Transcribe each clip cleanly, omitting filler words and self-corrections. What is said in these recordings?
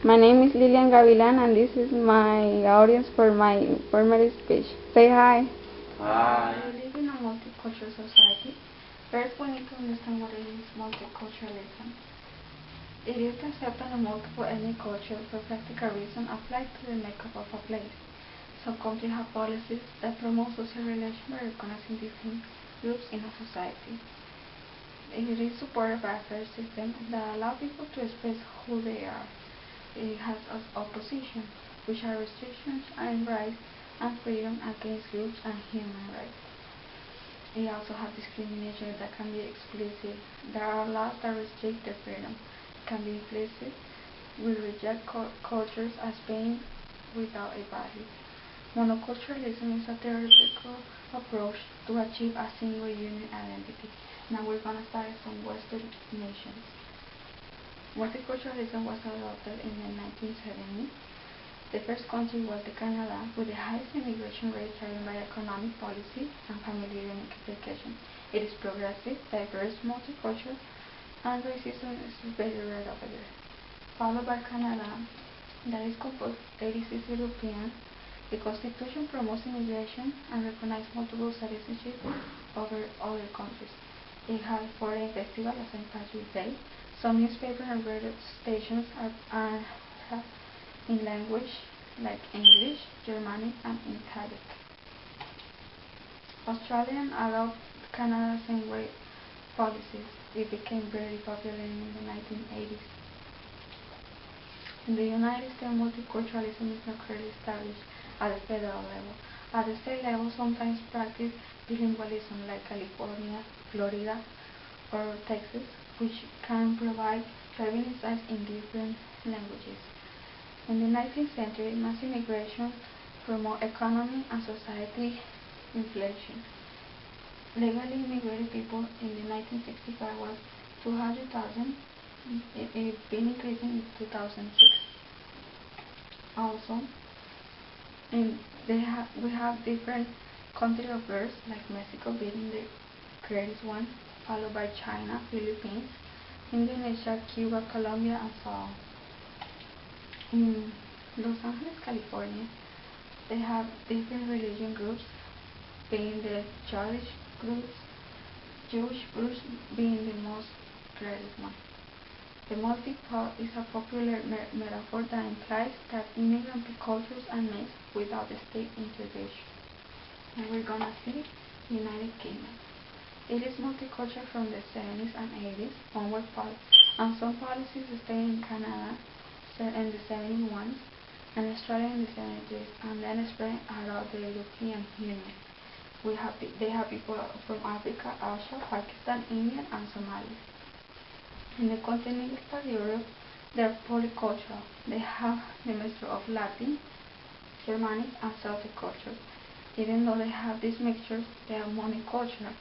My name is Lilian Gavilan and this is my audience for my formal speech. Say hi. Hi. We live in a multicultural society. First, we need to understand what is multiculturalism. It is the acceptance of multiple ethnic cultures for practical reasons applied to the makeup of a place. Some countries have policies that promote social relations by recognizing different groups in a society. It is supported by a fair system that allows people to express who they are. It has as opposition, which are restrictions and rights and freedom against groups and human rights. It also has discrimination that can be explicit. There are laws that restrict the freedom. It can be implicit. We reject cultures as being without a value. Monoculturalism is a theoretical approach to achieve a single unique identity. Now we're going to start some Western nations. Multiculturalism was adopted in the 1970s. The first country was Canada, with the highest immigration rate driven by economic policy and family unification. It is progressive, diverse, multicultural, and racism is very rare over there. Followed by Canada, that is composed 86 European. The Constitution promotes immigration and recognizes multiple citizenship over other countries. It has foreign festivals as St. Patrick's Day. Some newspapers and radio stations are in language like English, Germanic, and Italic. Australians adopt Canada's same way policies. It became very popular in the 1980s. In the United States, multiculturalism is not clearly established at the federal level. At the state level, sometimes practice bilingualism like California, Florida, or Texas, which can provide driving insights in different languages. In the 19th century, mass immigration promoted economy and society inflation. Legally immigrated people in the 1965 was 200,000. It's been increasing in 2006. Also, we have different countries of birth, like Mexico being the greatest one, followed by China, Philippines, Indonesia, Cuba, Colombia, and so on. In Los Angeles, California, they have different religion groups, being the Jewish groups being the most greatest one. The multicultural is a popular metaphor that implies that immigrant cultures are mixed without state intervention. And we're gonna see United Kingdom. It is multicultural from the 70s and 80s onward, and some policies stay in Canada in the 71s and Australia in the 73s, and then spread around the European Union. They have people from Africa, Asia, Pakistan, India, and Somalia. In the continental Europe, they are polycultural. They have the mixture of Latin, Germanic, and Celtic cultures. Even though they have these mixtures, they are monocultural,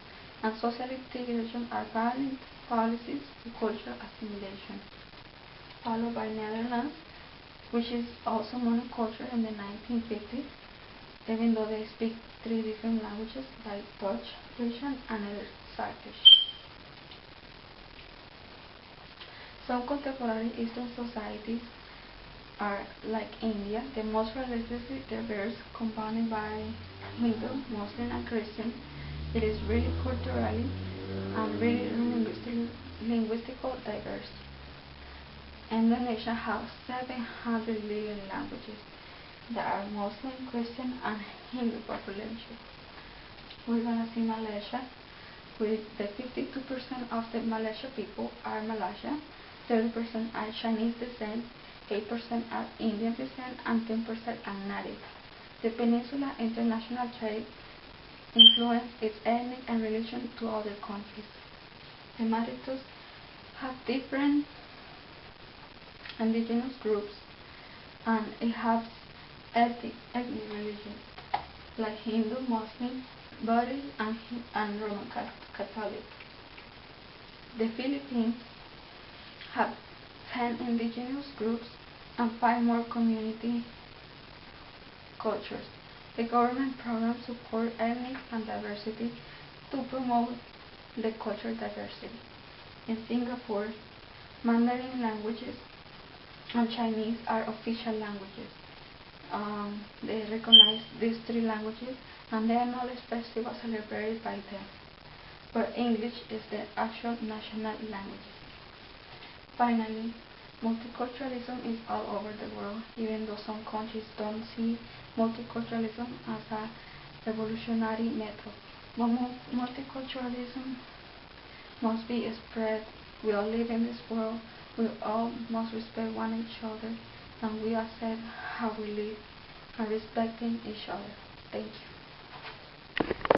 and social integration are violent policies to cultural assimilation. Followed by Netherlands, which is also monocultural in the 1950s, even though they speak 3 different languages like Dutch, Russian, and Turkish. Some contemporary Eastern societies are like India, the most religiously diverse, compounded by Hindu, Muslim, and Christian. It is really culturally and really linguistically diverse. Indonesia has 700 living languages that are Muslim, Christian, and Hindu population. We're gonna see Malaysia, with the 52% of the Malaysian people are Malaysian, 30% are Chinese descent, 8% are Indian descent, and 10% are native. The peninsula international trade influenced its ethnic and religion to other countries. The Mauritius have different indigenous groups, and it has ethnic religions like Hindu, Muslim, Buddhist, and Roman Catholic. The Philippines have 10 indigenous groups and 5 more community cultures. The government programs support ethnic and diversity to promote the cultural diversity. In Singapore, Mandarin languages and Chinese are official languages. They recognize these three languages and there are knowledge festivals celebrated by them. But English is the actual national language. Finally, multiculturalism is all over the world, even though some countries don't see multiculturalism as a revolutionary method. But multiculturalism must be spread. We all live in this world. We all must respect one each other, and we accept how we live and respecting each other. Thank you.